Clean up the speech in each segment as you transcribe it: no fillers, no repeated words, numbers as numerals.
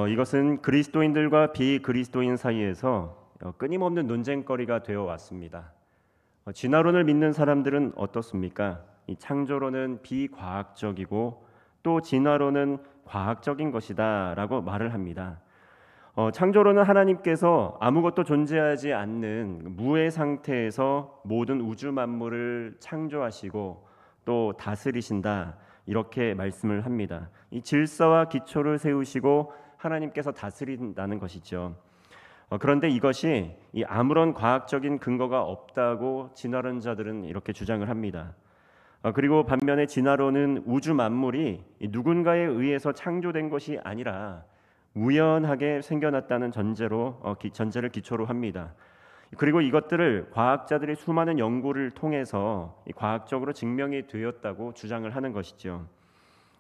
이것은 그리스도인들과 비그리스도인 사이에서 끊임없는 논쟁거리가 되어 왔습니다. 진화론을 믿는 사람들은 어떻습니까? 이 창조론은 비과학적이고 또 진화론은 과학적인 것이다라고 말을 합니다. 창조론은 하나님께서 아무것도 존재하지 않는 무의 상태에서 모든 우주 만물을 창조하시고 또 다스리신다, 이렇게 말씀을 합니다. 이 질서와 기초를 세우시고 하나님께서 다스린다는 것이죠. 그런데 이것이 아무런 과학적인 근거가 없다고 진화론자들은 이렇게 주장을 합니다. 그리고 반면에 진화론은 우주 만물이 누군가에 의해서 창조된 것이 아니라 우연하게 생겨났다는 전제를 기초로 합니다. 그리고 이것들을 과학자들의 수많은 연구를 통해서 과학적으로 증명이 되었다고 주장을 하는 것이죠.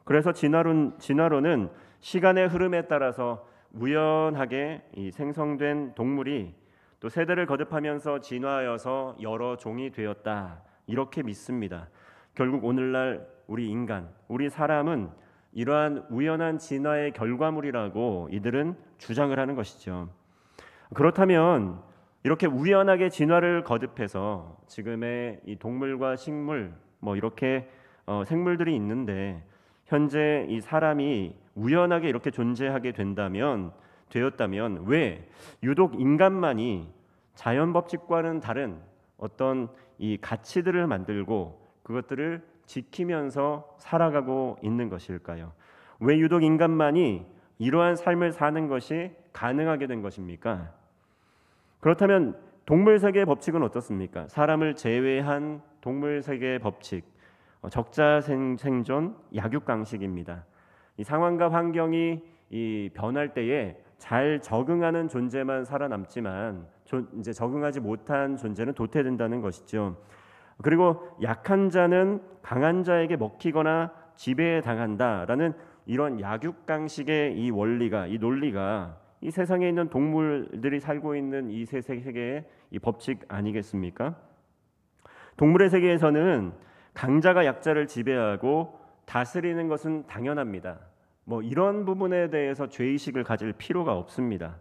그래서 진화론은 시간의 흐름에 따라서 우연하게 생성된 동물이 또 세대를 거듭하면서 진화하여서 여러 종이 되었다, 이렇게 믿습니다. 결국 오늘날 우리 인간, 우리 사람은 이러한 우연한 진화의 결과물이라고 이들은 주장을 하는 것이죠. 그렇다면 이렇게 우연하게 진화를 거듭해서 지금의 이 동물과 식물, 이렇게 생물들이 있는데, 현재 이 사람이 우연하게 이렇게 존재하게 되었다면 왜 유독 인간만이 자연 법칙과는 다른 어떤 이 가치들을 만들고 그것들을 지키면서 살아가고 있는 것일까요? 왜 유독 인간만이 이러한 삶을 사는 것이 가능하게 된 것입니까? 그렇다면 동물 세계의 법칙은 어떻습니까? 사람을 제외한 동물 세계의 법칙, 적자생존, 약육강식입니다. 이 상황과 환경이 변할 때에 잘 적응하는 존재만 살아남지만 이제 적응하지 못한 존재는 도태된다는 것이죠. 그리고 약한 자는 강한 자에게 먹히거나 지배당한다라는 이런 약육강식의 이 원리가, 이 논리가 이 세상에 있는 동물들이 살고 있는 이 세계의 이 법칙 아니겠습니까? 동물의 세계에서는 강자가 약자를 지배하고 다스리는 것은 당연합니다. 이런 부분에 대해서 죄의식을 가질 필요가 없습니다.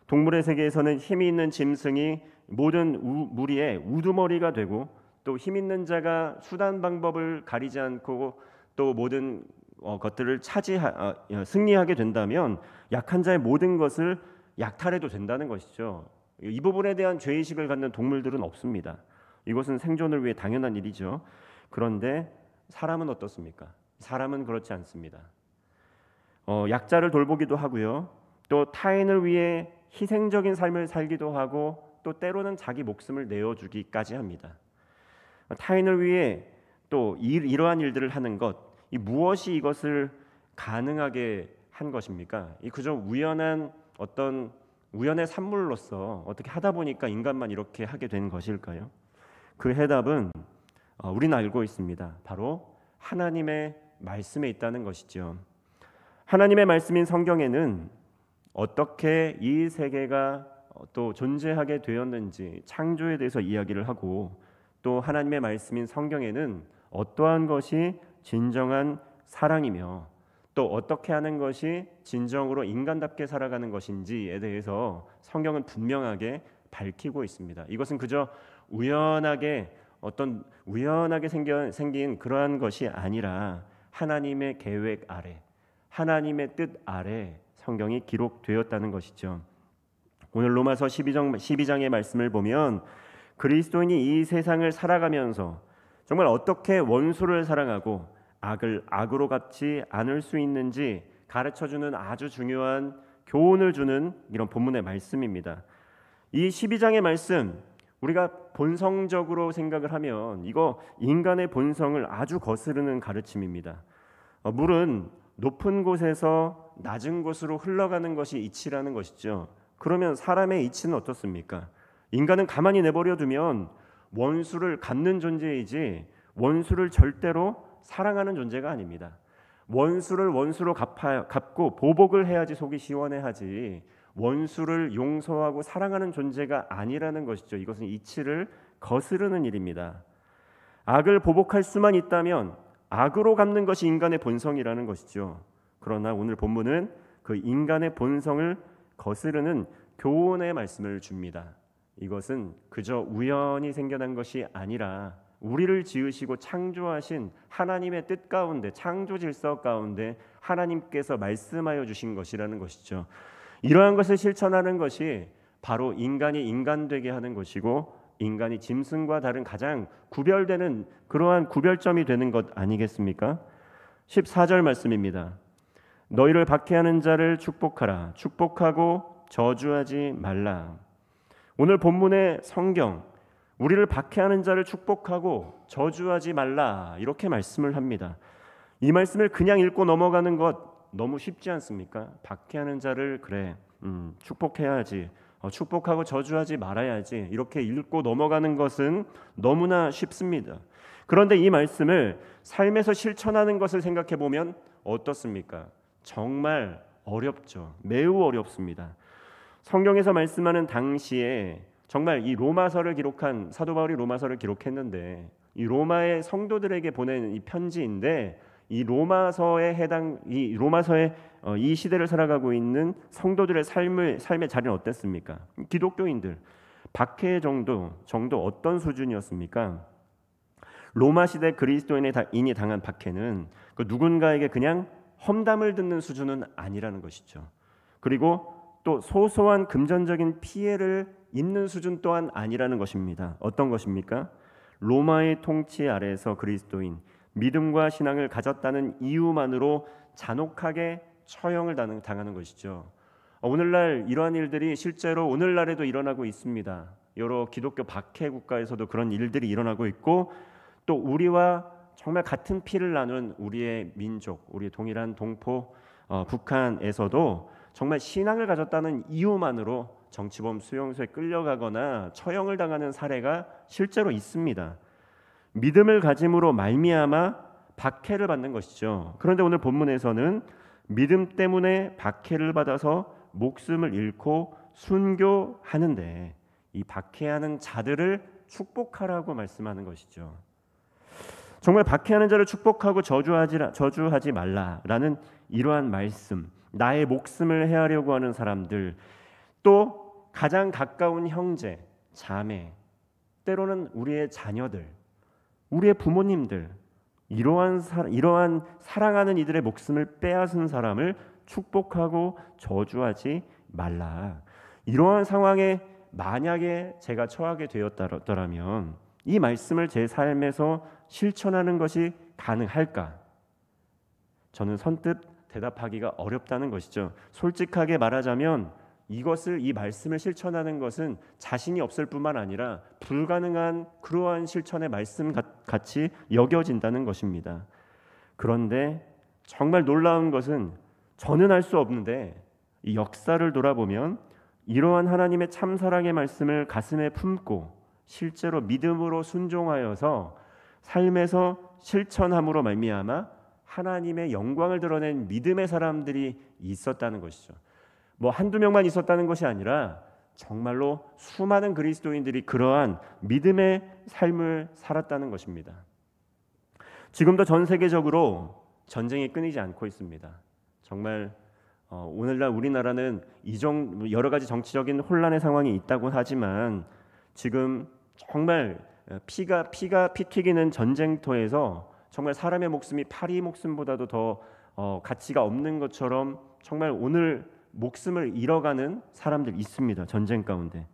동물의 세계에서는 힘이 있는 짐승이 모든 무리의 우두머리가 되고, 또 힘 있는 자가 수단 방법을 가리지 않고 또 모든 것들을 승리하게 된다면 약한 자의 모든 것을 약탈해도 된다는 것이죠. 이 부분에 대한 죄의식을 갖는 동물들은 없습니다. 이것은 생존을 위해 당연한 일이죠. 그런데 사람은 어떻습니까? 사람은 그렇지 않습니다. 약자를 돌보기도 하고요, 또 타인을 위해 희생적인 삶을 살기도 하고, 또 때로는 자기 목숨을 내어주기까지 합니다. 타인을 위해 또 이러한 일들을 하는 것, 이 무엇이 이것을 가능하게 한 것입니까? 이 그저 우연의 산물로서 어떻게 하다 보니까 인간만 이렇게 하게 된 것일까요? 그 해답은 우리는 알고 있습니다. 바로 하나님의 말씀에 있다는 것이죠. 하나님의 말씀인 성경에는 어떻게 이 세계가 또 존재하게 되었는지 창조에 대해서 이야기를 하고, 또 하나님의 말씀인 성경에는 어떠한 것이 진정한 사랑이며 또 어떻게 하는 것이 진정으로 인간답게 살아가는 것인지에 대해서 성경은 분명하게 밝히고 있습니다. 이것은 그저 우연하게 생긴 그러한 것이 아니라 하나님의 계획 아래, 하나님의 뜻 아래 성경이 기록되었다는 것이죠. 오늘 로마서 12장의 말씀을 보면 그리스도인이 이 세상을 살아가면서 정말 어떻게 원수를 사랑하고 악을 악으로 갚지 않을 수 있는지 가르쳐주는 아주 중요한 교훈을 주는 이런 본문의 말씀입니다. 이 12장의 말씀, 우리가 본성적으로 생각을 하면 이거 인간의 본성을 아주 거스르는 가르침입니다. 물은 높은 곳에서 낮은 곳으로 흘러가는 것이 이치라는 것이죠. 그러면 사람의 이치는 어떻습니까? 인간은 가만히 내버려 두면 원수를 갚는 존재이지 원수를 절대로 사랑하는 존재가 아닙니다. 원수를 원수로 갚고 보복을 해야지 속이 시원해하지, 원수를 용서하고 사랑하는 존재가 아니라는 것이죠. 이것은 이치를 거스르는 일입니다. 악을 보복할 수만 있다면 악으로 갚는 것이 인간의 본성이라는 것이죠. 그러나 오늘 본문은 그 인간의 본성을 거스르는 교훈의 말씀을 줍니다. 이것은 그저 우연히 생겨난 것이 아니라 우리를 지으시고 창조하신 하나님의 뜻 가운데, 창조 질서 가운데 하나님께서 말씀하여 주신 것이라는 것이죠. 이러한 것을 실천하는 것이 바로 인간이 인간되게 하는 것이고 인간이 짐승과 다른 가장 구별되는 그러한 구별점이 되는 것 아니겠습니까? 14절 말씀입니다. 너희를 박해하는 자를 축복하라. 축복하고 저주하지 말라. 오늘 본문의 성경, 우리를 박해하는 자를 축복하고 저주하지 말라 이렇게 말씀을 합니다. 이 말씀을 그냥 읽고 넘어가는 것 너무 쉽지 않습니까? 박해하는 자를 그래 축복해야지, 축복하고 저주하지 말아야지 이렇게 읽고 넘어가는 것은 너무나 쉽습니다. 그런데 이 말씀을 삶에서 실천하는 것을 생각해 보면 어떻습니까? 정말 어렵죠. 매우 어렵습니다. 성경에서 말씀하는 당시에 정말 이 로마서를 기록한 사도 바울이 로마서를 기록했는데 이 로마의 성도들에게 보낸 이 편지인데 이 로마서에 이 시대를 살아가고 있는 성도들의 삶의 자리는 어땠습니까? 기독교인들 박해 정도 어떤 수준이었습니까? 로마 시대 그리스도인이 당한 박해는 그 누군가에게 그냥 험담을 듣는 수준은 아니라는 것이죠. 그리고 또 소소한 금전적인 피해를 입는 수준 또한 아니라는 것입니다. 어떤 것입니까? 로마의 통치 아래에서 그리스도인, 믿음과 신앙을 가졌다는 이유만으로 잔혹하게 처형을 당하는 것이죠. 오늘날 이러한 일들이 실제로 오늘날에도 일어나고 있습니다. 여러 기독교 박해 국가에서도 그런 일들이 일어나고 있고 또 우리와 정말 같은 피를 나눈 우리의 민족, 우리의 동일한 동포 북한에서도 정말 신앙을 가졌다는 이유만으로 정치범 수용소에 끌려가거나 처형을 당하는 사례가 실제로 있습니다. 믿음을 가짐으로 말미암아 박해를 받는 것이죠. 그런데 오늘 본문에서는 믿음 때문에 박해를 받아서 목숨을 잃고 순교하는데 이 박해하는 자들을 축복하라고 말씀하는 것이죠. 정말 박해하는 자를 축복하고 저주하지 말라라는 이러한 말씀, 나의 목숨을 해하려고 하는 사람들, 또 가장 가까운 형제, 자매, 때로는 우리의 자녀들, 우리의 부모님들, 이러한 사랑하는 이들의 목숨을 빼앗은 사람을 축복하고 저주하지 말라. 이러한 상황에 만약에 제가 처하게 되었더라면 이 말씀을 제 삶에서 실천하는 것이 가능할까? 저는 선뜻 대답하기가 어렵다는 것이죠. 솔직하게 말하자면 이 말씀을 실천하는 것은 자신이 없을 뿐만 아니라 불가능한 그러한 실천의 말씀 같이 여겨진다는 것입니다. 그런데 정말 놀라운 것은 저는 알 수 없는데 이 역사를 돌아보면 이러한 하나님의 참사랑의 말씀을 가슴에 품고 실제로 믿음으로 순종하여서 삶에서 실천함으로 말미암아 하나님의 영광을 드러낸 믿음의 사람들이 있었다는 것이죠. 뭐 한두 명만 있었다는 것이 아니라 정말로 수많은 그리스도인들이 그러한 믿음의 삶을 살았다는 것입니다. 지금도 전 세계적으로 전쟁이 끊이지 않고 있습니다. 정말 오늘날 우리나라는 여러 가지 정치적인 혼란의 상황이 있다고 하지만 지금 정말 피가 피 튀기는 전쟁터에서 정말 사람의 목숨이 파리 목숨보다도 더 가치가 없는 것처럼 정말 오늘 목숨을 잃어가는 사람들 있습니다. 전쟁 가운데.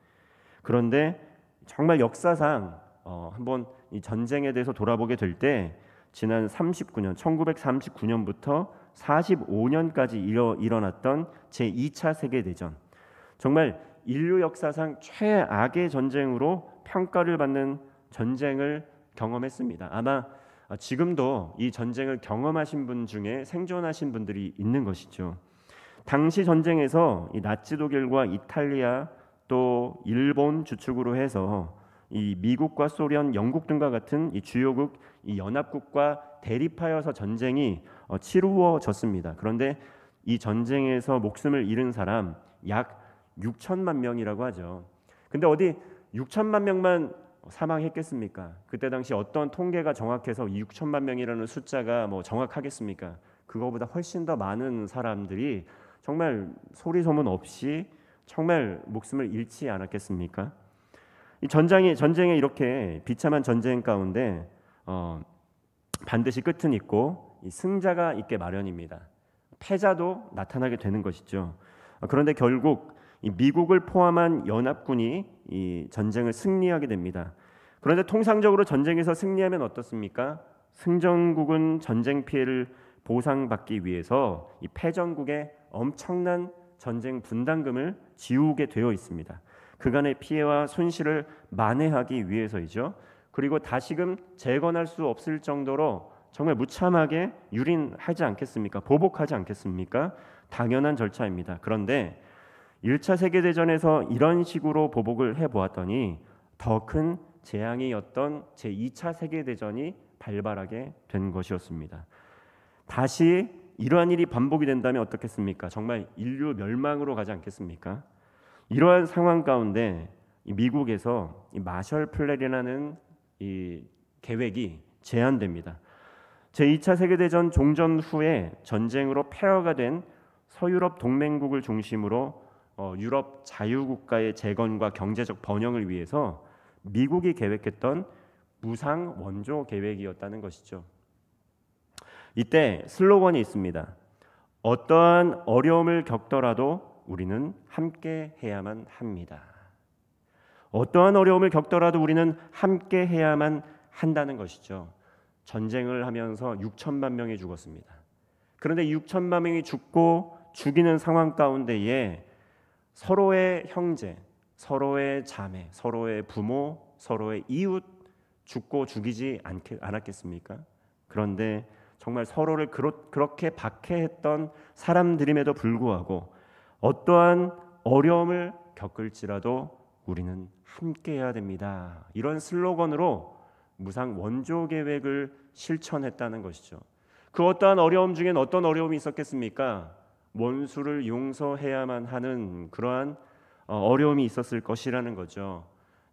그런데 정말 역사상 한번 이 전쟁에 대해서 돌아보게 될 때 지난 1939년부터 45년까지 일어났던 제2차 세계대전, 정말 인류 역사상 최악의 전쟁으로 평가를 받는 전쟁을 경험했습니다. 아마 지금도 이 전쟁을 경험하신 분 중에 생존하신 분들이 있는 것이죠. 당시 전쟁에서 이 나치 독일과 이탈리아 또 일본 주축으로 해서 이 미국과 소련, 영국 등과 같은 이 주요국 이 연합국과 대립하여서 전쟁이 치루어졌습니다. 그런데 이 전쟁에서 목숨을 잃은 사람 약 6천만 명이라고 하죠. 근데 어디 6천만 명만 사망했겠습니까? 그때 당시 어떤 통계가 정확해서 6천만 명이라는 숫자가 뭐 정확하겠습니까? 그거보다 훨씬 더 많은 사람들이 정말 소리 소문 없이 정말 목숨을 잃지 않았겠습니까? 이 전쟁에 이렇게 비참한 전쟁 가운데 반드시 끝은 있고 이 승자가 있게 마련입니다. 패자도 나타나게 되는 것이죠. 그런데 결국 이 미국을 포함한 연합군이 이 전쟁을 승리하게 됩니다. 그런데 통상적으로 전쟁에서 승리하면 어떻습니까? 승전국은 전쟁 피해를 보상받기 위해서 이 패전국에 엄청난 전쟁 분담금을 지우게 되어 있습니다. 그간의 피해와 손실을 만회하기 위해서이죠. 그리고 다시금 재건할 수 없을 정도로 정말 무참하게 유린하지 않겠습니까? 보복하지 않겠습니까? 당연한 절차입니다. 그런데 1차 세계대전에서 이런 식으로 보복을 해보았더니 더 큰 재앙이었던 제2차 세계대전이 발발하게 된 것이었습니다. 다시 이러한 일이 반복이 된다면 어떻겠습니까? 정말 인류 멸망으로 가지 않겠습니까? 이러한 상황 가운데 미국에서 이 마셜 플랜이라는 이 계획이 제안됩니다. 제2차 세계대전 종전 후에 전쟁으로 폐허가 된 서유럽 동맹국을 중심으로 유럽 자유국가의 재건과 경제적 번영을 위해서 미국이 계획했던 무상 원조 계획이었다는 것이죠. 이때 슬로건이 있습니다. 어떠한 어려움을 겪더라도 우리는 함께 해야만 합니다. 어떠한 어려움을 겪더라도 우리는 함께 해야만 한다는 것이죠. 전쟁을 하면서 6천만 명이 죽었습니다. 그런데 6천만 명이 죽고 죽이는 상황 가운데에 서로의 형제, 서로의 자매, 서로의 부모, 서로의 이웃 죽고 죽이지 않았겠습니까? 그런데 정말 서로를 그렇게 박해했던 사람들임에도 불구하고 어떠한 어려움을 겪을지라도 우리는 함께해야 됩니다. 이런 슬로건으로 무상 원조 계획을 실천했다는 것이죠. 그 어떠한 어려움 중엔 어떤 어려움이 있었겠습니까? 원수를 용서해야만 하는 그러한 어려움이 있었을 것이라는 거죠.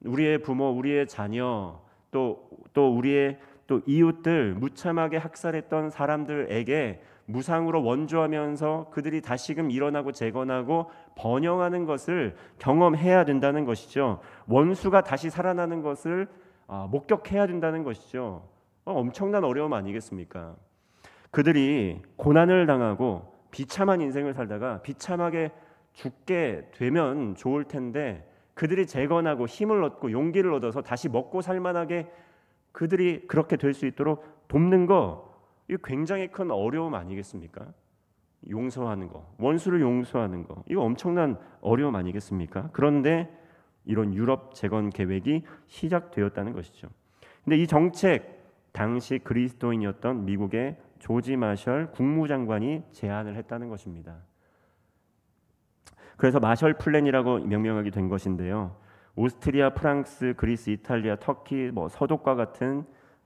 우리의 부모, 우리의 자녀, 또 우리의 또 이웃들 무참하게 학살했던 사람들에게 무상으로 원조하면서 그들이 다시금 일어나고 재건하고 번영하는 것을 경험해야 된다는 것이죠. 원수가 다시 살아나는 것을 목격해야 된다는 것이죠. 엄청난 어려움 아니겠습니까? 그들이 고난을 당하고 비참한 인생을 살다가 비참하게 죽게 되면 좋을 텐데 그들이 재건하고 힘을 얻고 용기를 얻어서 다시 먹고 살만하게 그들이 그렇게 될 수 있도록 돕는 거, 이거 굉장히 큰 어려움 아니겠습니까? 용서하는 거, 원수를 용서하는 거, 이거 엄청난 어려움 아니겠습니까? 그런데 이런 유럽 재건 계획이 시작되었다는 것이죠. 근데 이 정책 당시 그리스도인이었던 미국의 조지 마셜 국무장관이 제안을 했다는 것입니다. 그래서 마셜 플랜이라고 명명하게 된 것인데요. 오스트리아, 프랑스, 그리스, 이탈리아, 터키, 서독과 같은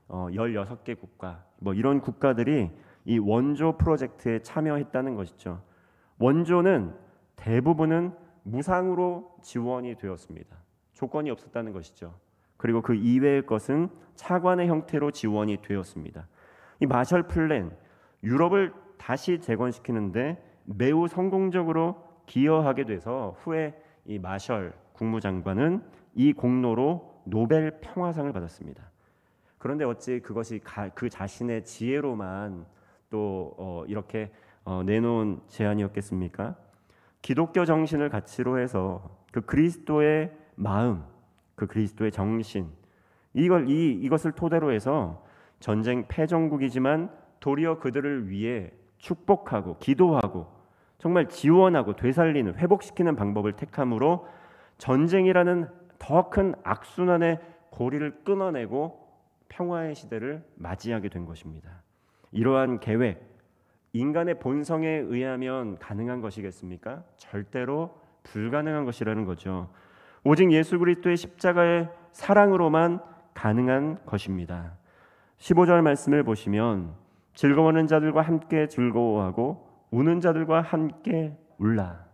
16개 국가, 이런 국가들이 이 원조 프로젝트에 참여했다는 것이죠. 원조는 대부분은 무상으로 지원이 되었습니다. 조건이 없었다는 것이죠. 그리고 그 이외의 것은 차관의 형태로 지원이 되었습니다. 이 마셜 플랜, 유럽을 다시 재건시키는데 매우 성공적으로 기여하게 돼서 후에 이 마셜 국무장관은 이 공로로 노벨 평화상을 받았습니다. 그런데 어찌 그것이 그 자신의 지혜로만 또 이렇게 내놓은 제안이었겠습니까? 기독교 정신을 가치로 해서 그 그리스도의 마음, 그 그리스도의 정신, 이것을 토대로 해서 전쟁 패전국이지만 도리어 그들을 위해 축복하고 기도하고 정말 지원하고 되살리는, 회복시키는 방법을 택함으로 전쟁이라는 더 큰 악순환의 고리를 끊어내고 평화의 시대를 맞이하게 된 것입니다. 이러한 계획, 인간의 본성에 의하면 가능한 것이겠습니까? 절대로 불가능한 것이라는 거죠. 오직 예수 그리스도의 십자가의 사랑으로만 가능한 것입니다. 15절 말씀을 보시면 즐거워하는 자들과 함께 즐거워하고 우는 자들과 함께 울라.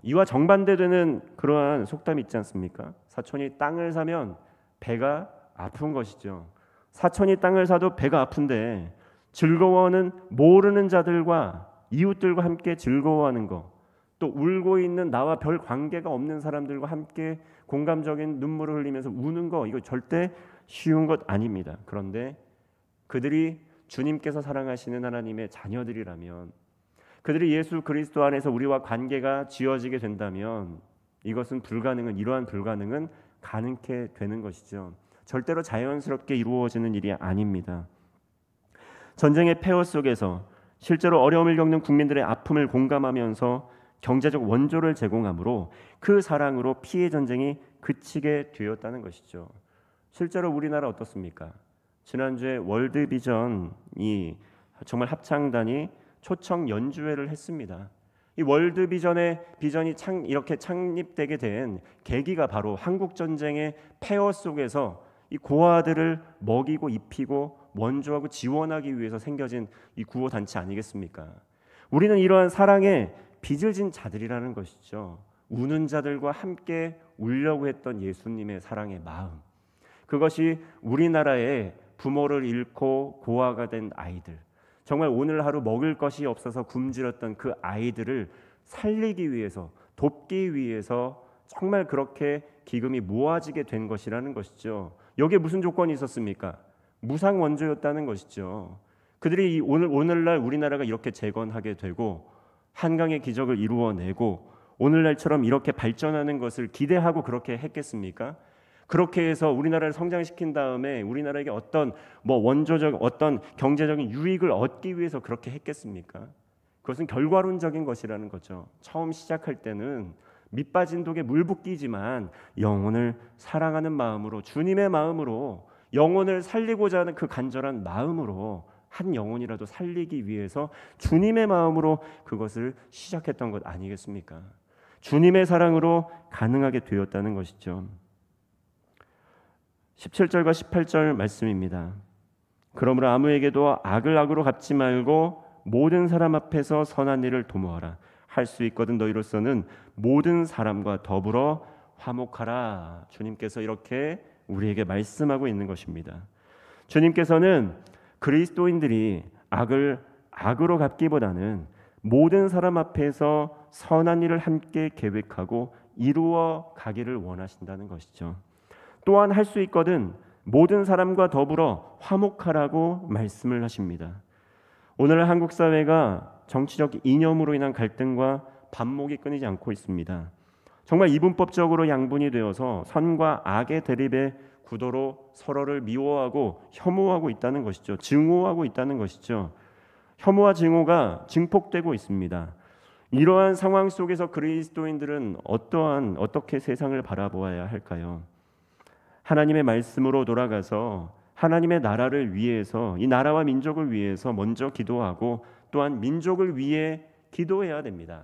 이와 정반대되는 그러한 속담이 있지 않습니까? 사촌이 땅을 사면 배가 아픈 것이죠. 사촌이 땅을 사도 배가 아픈데 즐거워하는 모르는 자들과 이웃들과 함께 즐거워하는 거, 또 울고 있는 나와 별 관계가 없는 사람들과 함께 공감적인 눈물을 흘리면서 우는 거, 이거 절대 쉬운 것 아닙니다. 그런데 그들이 주님께서 사랑하시는 하나님의 자녀들이라면, 그들이 예수 그리스도 안에서 우리와 관계가 지어지게 된다면 이것은 이러한 불가능은 가능케 되는 것이죠. 절대로 자연스럽게 이루어지는 일이 아닙니다. 전쟁의 폐허 속에서 실제로 어려움을 겪는 국민들의 아픔을 공감하면서 경제적 원조를 제공함으로 그 사랑으로 피해 전쟁이 그치게 되었다는 것이죠. 실제로 우리나라 어떻습니까? 지난주에 월드비전이 정말 합창단이 초청 연주회를 했습니다. 이 월드비전이 이렇게 창립되게 된 계기가 바로 한국전쟁의 폐허 속에서 이 고아들을 먹이고 입히고 원조하고 지원하기 위해서 생겨진 이 구호단체 아니겠습니까? 우리는 이러한 사랑에 빚을 진 자들이라는 것이죠. 우는 자들과 함께 울려고 했던 예수님의 사랑의 마음, 그것이 우리나라의 부모를 잃고 고아가 된 아이들, 정말 오늘 하루 먹을 것이 없어서 굶주렸던 그 아이들을 살리기 위해서, 돕기 위해서 정말 그렇게 기금이 모아지게 된 것이라는 것이죠. 여기에 무슨 조건이 있었습니까? 무상 원조였다는 것이죠. 그들이 오늘날 우리나라가 이렇게 재건하게 되고 한강의 기적을 이루어내고 오늘날처럼 이렇게 발전하는 것을 기대하고 그렇게 했겠습니까? 그렇게 해서 우리나라를 성장시킨 다음에 우리나라에게 어떤 원조적 어떤 경제적인 유익을 얻기 위해서 그렇게 했겠습니까? 그것은 결과론적인 것이라는 거죠. 처음 시작할 때는 밑빠진 독에 물 붓기지만 영혼을 사랑하는 마음으로, 주님의 마음으로, 영혼을 살리고자 하는 그 간절한 마음으로, 한 영혼이라도 살리기 위해서 주님의 마음으로 그것을 시작했던 것 아니겠습니까? 주님의 사랑으로 가능하게 되었다는 것이죠. 17절과 18절 말씀입니다. 그러므로 아무에게도 악을 악으로 갚지 말고 모든 사람 앞에서 선한 일을 도모하라. 할 수 있거든 너희로서는 모든 사람과 더불어 화목하라. 주님께서 이렇게 우리에게 말씀하고 있는 것입니다. 주님께서는 그리스도인들이 악을 악으로 갚기보다는 모든 사람 앞에서 선한 일을 함께 계획하고 이루어 가기를 원하신다는 것이죠. 또한 할 수 있거든 모든 사람과 더불어 화목하라고 말씀을 하십니다. 오늘 한국 사회가 정치적 이념으로 인한 갈등과 반목이 끊이지 않고 있습니다. 정말 이분법적으로 양분이 되어서 선과 악의 대립의 구도로 서로를 미워하고 혐오하고 있다는 것이죠. 증오하고 있다는 것이죠. 혐오와 증오가 증폭되고 있습니다. 이러한 상황 속에서 그리스도인들은 어떻게 세상을 바라보아야 할까요? 하나님의 말씀으로 돌아가서 하나님의 나라를 위해서, 이 나라와 민족을 위해서 먼저 기도하고 또한 민족을 위해 기도해야 됩니다.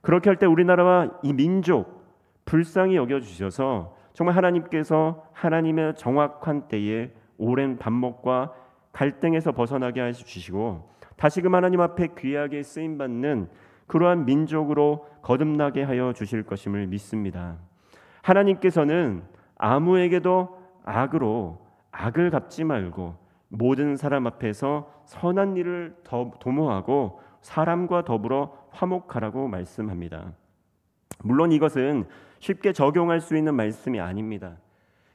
그렇게 할 때 우리나라와 이 민족 불쌍히 여겨주셔서 정말 하나님께서 하나님의 정확한 때에 오랜 반목과 갈등에서 벗어나게 해주시고 다시금 하나님 앞에 귀하게 쓰임받는 그러한 민족으로 거듭나게 하여 주실 것임을 믿습니다. 하나님께서는 아무에게도 악을 갚지 말고 모든 사람 앞에서 선한 일을 도모하고 사람과 더불어 화목하라고 말씀합니다. 물론 이것은 쉽게 적용할 수 있는 말씀이 아닙니다.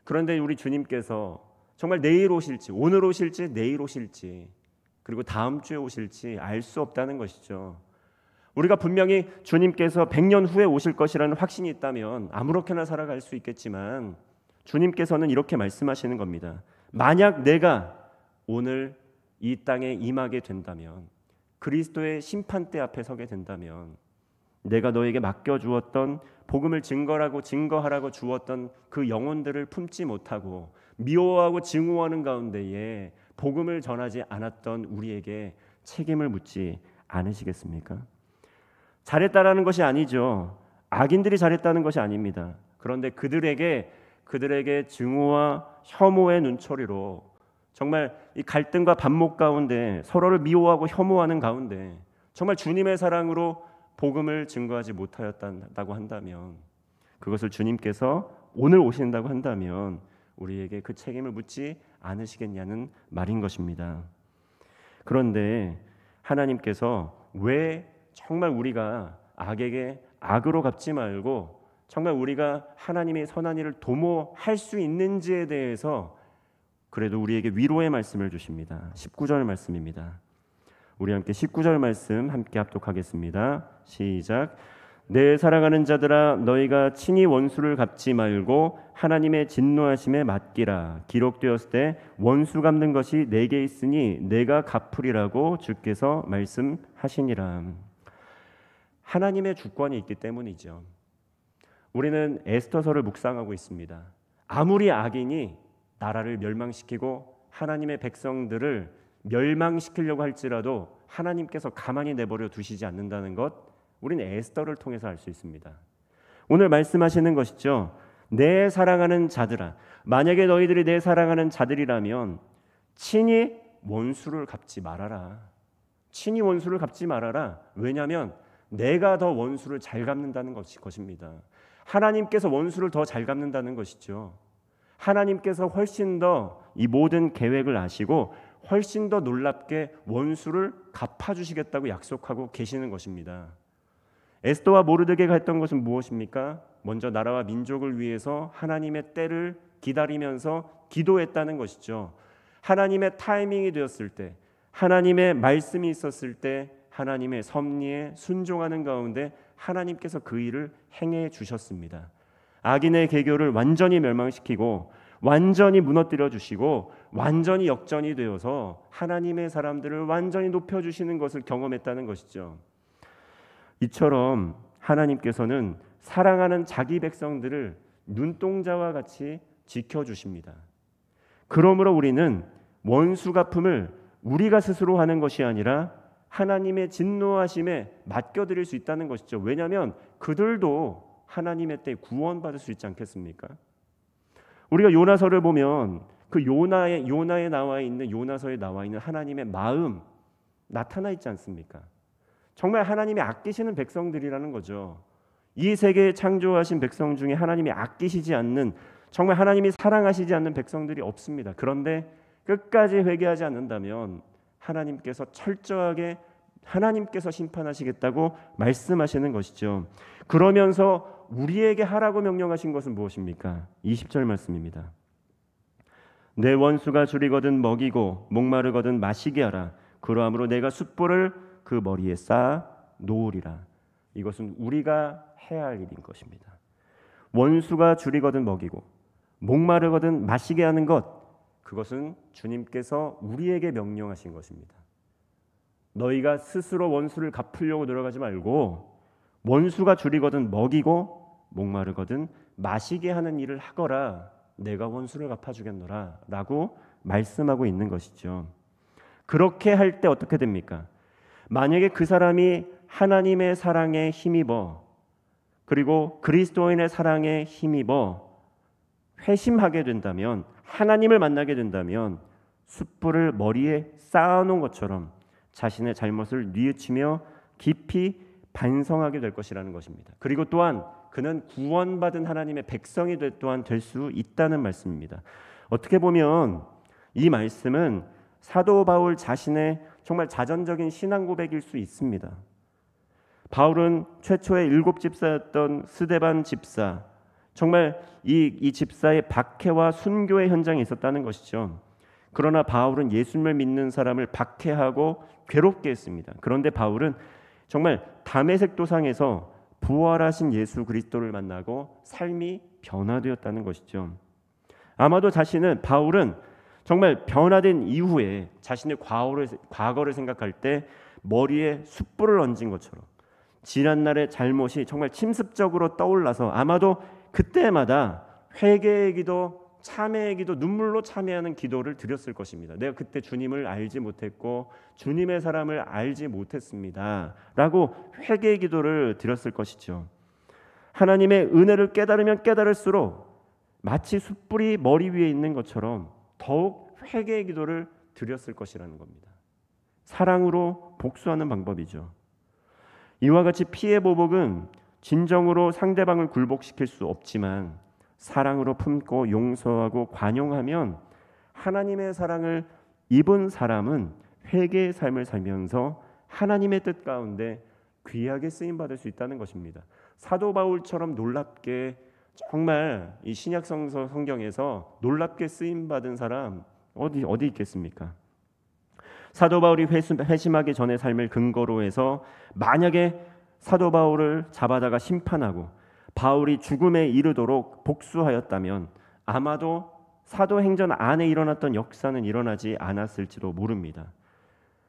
그런데 우리 주님께서 정말 내일 오실지, 오늘 오실지, 내일 오실지, 그리고 다음 주에 오실지 알 수 없다는 것이죠. 우리가 분명히 주님께서 100년 후에 오실 것이라는 확신이 있다면 아무렇게나 살아갈 수 있겠지만 주님께서는 이렇게 말씀하시는 겁니다. 만약 내가 오늘 이 땅에 임하게 된다면, 그리스도의 심판대 앞에 서게 된다면 내가 너에게 맡겨주었던 복음을 증거하라고 주었던 그 영혼들을 품지 못하고 미워하고 증오하는 가운데에 복음을 전하지 않았던 우리에게 책임을 묻지 않으시겠습니까? 잘했다라는 것이 아니죠. 악인들이 잘했다는 것이 아닙니다. 그런데 그들에게 증오와 혐오의 눈초리로 정말 이 갈등과 반목 가운데 서로를 미워하고 혐오하는 가운데 정말 주님의 사랑으로 복음을 증거하지 못하였다고 한다면, 그것을 주님께서 오늘 오신다고 한다면 우리에게 그 책임을 묻지 않으시겠냐는 말인 것입니다. 그런데 하나님께서 왜 정말 우리가 악에게 악으로 갚지 말고 정말 우리가 하나님의 선한 일을 도모할 수 있는지에 대해서 그래도 우리에게 위로의 말씀을 주십니다. 19절 말씀입니다. 우리 함께 19절 말씀 함께 합독하겠습니다. 시작. 내 사랑하는 자들아 너희가 친히 원수를 갚지 말고 하나님의 진노하심에 맡기라. 기록되었을 때 원수 갚는 것이 내게 있으니 내가 갚으리라고 주께서 말씀하시니라. 하나님의 주권이 있기 때문이죠. 우리는 에스더서를 묵상하고 있습니다. 아무리 악인이 나라를 멸망시키고 하나님의 백성들을 멸망시키려고 할지라도 하나님께서 가만히 내버려 두시지 않는다는 것, 우리는 에스더를 통해서 알 수 있습니다. 오늘 말씀하시는 것이죠. 내 사랑하는 자들아, 만약에 너희들이 내 사랑하는 자들이라면 친히 원수를 갚지 말아라. 친히 원수를 갚지 말아라. 왜냐하면 내가 더 원수를 잘 갚는다는 것입니다. 하나님께서 원수를 더 잘 갚는다는 것이죠. 하나님께서 훨씬 더 이 모든 계획을 아시고 훨씬 더 놀랍게 원수를 갚아주시겠다고 약속하고 계시는 것입니다. 에스더와 모르드게가 했던 것은 무엇입니까? 먼저 나라와 민족을 위해서 하나님의 때를 기다리면서 기도했다는 것이죠. 하나님의 타이밍이 되었을 때, 하나님의 말씀이 있었을 때 하나님의 섭리에 순종하는 가운데 하나님께서 그 일을 행해 주셨습니다. 악인의 계교를 완전히 멸망시키고 완전히 무너뜨려 주시고 완전히 역전이 되어서 하나님의 사람들을 완전히 높여주시는 것을 경험했다는 것이죠. 이처럼 하나님께서는 사랑하는 자기 백성들을 눈동자와 같이 지켜주십니다. 그러므로 우리는 원수 갚음을 우리가 스스로 하는 것이 아니라 하나님의 진노하심에 맡겨드릴 수 있다는 것이죠. 왜냐하면 그들도 하나님의 때에 구원받을 수 있지 않겠습니까? 우리가 요나서를 보면 그 요나에 나와 있는 요나서에 나와 있는 하나님의 마음 나타나 있지 않습니까? 정말 하나님이 아끼시는 백성들이라는 거죠. 이 세계에 창조하신 백성 중에 하나님이 아끼시지 않는, 정말 하나님이 사랑하시지 않는 백성들이 없습니다. 그런데 끝까지 회개하지 않는다면 하나님께서 철저하게 하나님께서 심판하시겠다고 말씀하시는 것이죠. 그러면서 우리에게 하라고 명령하신 것은 무엇입니까? 20절 말씀입니다. 내 원수가 줄이거든 먹이고 목마르거든 마시게 하라. 그러함으로 내가 숯불을 그 머리에 쌓아 놓으리라. 이것은 우리가 해야 할 일인 것입니다. 원수가 줄이거든 먹이고 목마르거든 마시게 하는 것, 그것은 주님께서 우리에게 명령하신 것입니다. 너희가 스스로 원수를 갚으려고 노력하지 말고 원수가 줄이거든 먹이고 목마르거든 마시게 하는 일을 하거라. 내가 원수를 갚아주겠노라 라고 말씀하고 있는 것이죠. 그렇게 할 때 어떻게 됩니까? 만약에 그 사람이 하나님의 사랑에 힘입어, 그리고 그리스도인의 사랑에 힘입어 회심하게 된다면, 하나님을 만나게 된다면 숯불을 머리에 쌓아놓은 것처럼 자신의 잘못을 뉘우치며 깊이 반성하게 될 것이라는 것입니다. 그리고 또한 그는 구원받은 하나님의 백성이 또한 될 수 있다는 말씀입니다. 어떻게 보면 이 말씀은 사도 바울 자신의 정말 자전적인 신앙 고백일 수 있습니다. 바울은 최초의 7 집사였던 스데반 집사, 정말 이 집사의 박해와 순교의 현장에 있었다는 것이죠. 그러나 바울은 예수님을 믿는 사람을 박해하고 괴롭게 했습니다. 그런데 바울은 정말 다메섹 도상에서 부활하신 예수 그리스도를 만나고 삶이 변화되었다는 것이죠. 아마도 바울은 정말 변화된 이후에 자신의 과거를 생각할 때 머리에 숯불을 얹은 것처럼 지난날의 잘못이 정말 침습적으로 떠올라서 아마도 그때마다 회개의 기도, 참회의 기도, 눈물로 참회하는 기도를 드렸을 것입니다. 내가 그때 주님을 알지 못했고 주님의 사람을 알지 못했습니다 라고 회개의 기도를 드렸을 것이죠. 하나님의 은혜를 깨달으면 깨달을수록 마치 숯불이 머리 위에 있는 것처럼 더욱 회개의 기도를 드렸을 것이라는 겁니다. 사랑으로 복수하는 방법이죠. 이와 같이 피해 보복은 진정으로 상대방을 굴복시킬 수 없지만 사랑으로 품고 용서하고 관용하면 하나님의 사랑을 입은 사람은 회개의 삶을 살면서 하나님의 뜻 가운데 귀하게 쓰임 받을 수 있다는 것입니다. 사도 바울처럼 놀랍게 정말 이 신약 성경에서 놀랍게 쓰임 받은 사람 어디 있겠습니까? 사도 바울이 회심하기 전의 삶을 근거로 해서 만약에 사도 바울을 잡아다가 심판하고 바울이 죽음에 이르도록 복수하였다면 아마도 사도행전 안에 일어났던 역사는 일어나지 않았을지도 모릅니다.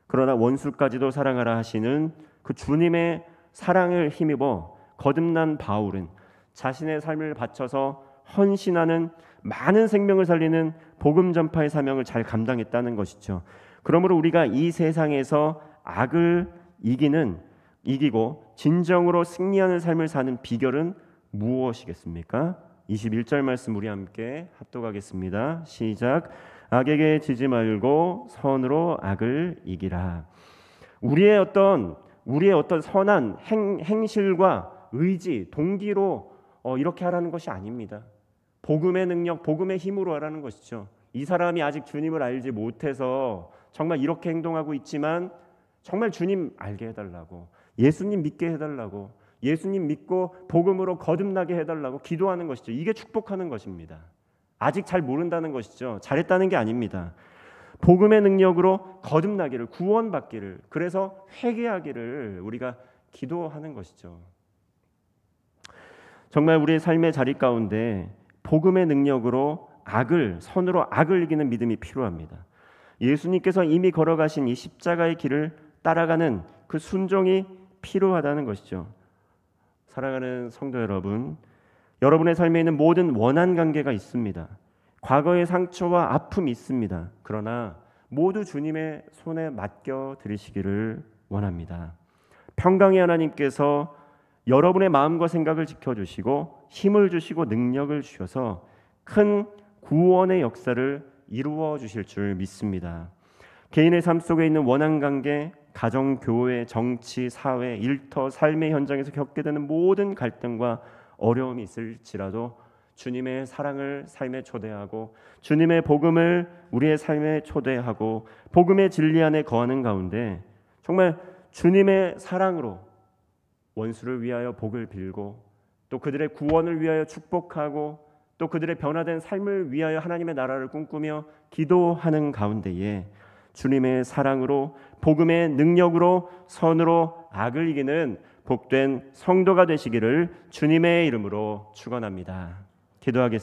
그러나 원수까지도 사랑하라 하시는 그 주님의 사랑을 힘입어 거듭난 바울은 자신의 삶을 바쳐서 헌신하는 많은 생명을 살리는 복음 전파의 사명을 잘 감당했다는 것이죠. 그러므로 우리가 이 세상에서 악을 이기고 진정으로 승리하는 삶을 사는 비결은 무엇이겠습니까? 21절 말씀 우리 함께 합독하겠습니다. 시작. 악에게 지지 말고 선으로 악을 이기라. 우리의 어떤 선한 행실과 의지, 동기로 이렇게 하라는 것이 아닙니다. 복음의 능력, 복음의 힘으로 하라는 것이죠. 이 사람이 아직 주님을 알지 못해서 정말 이렇게 행동하고 있지만 정말 주님 알게 해달라고, 예수님 믿게 해달라고, 예수님 믿고 복음으로 거듭나게 해달라고 기도하는 것이죠. 이게 축복하는 것입니다. 아직 잘 모른다는 것이죠. 잘했다는 게 아닙니다. 복음의 능력으로 거듭나기를, 구원받기를, 그래서 회개하기를 우리가 기도하는 것이죠. 정말 우리의 삶의 자리 가운데 복음의 능력으로 선으로 악을 이기는 믿음이 필요합니다. 예수님께서 이미 걸어가신 이 십자가의 길을 따라가는 그 순종이 필요하다는 것이죠. 사랑하는 성도 여러분, 여러분의 삶에 있는 모든 원한 관계가 있습니다. 과거의 상처와 아픔이 있습니다. 그러나 모두 주님의 손에 맡겨 드리시기를 원합니다. 평강의 하나님께서 여러분의 마음과 생각을 지켜주시고 힘을 주시고 능력을 주셔서 큰 구원의 역사를 이루어 주실 줄 믿습니다. 개인의 삶 속에 있는 원한 관계, 가정, 교회, 정치, 사회, 일터, 삶의 현장에서 겪게 되는 모든 갈등과 어려움이 있을지라도 주님의 사랑을 삶에 초대하고 주님의 복음을 우리의 삶에 초대하고 복음의 진리 안에 거하는 가운데 정말 주님의 사랑으로 원수를 위하여 복을 빌고 또 그들의 구원을 위하여 축복하고 또 그들의 변화된 삶을 위하여 하나님의 나라를 꿈꾸며 기도하는 가운데에 주님의 사랑으로 복음의 능력으로 선으로 악을 이기는 복된 성도가 되시기를 주님의 이름으로 축원합니다. 기도하겠습니다.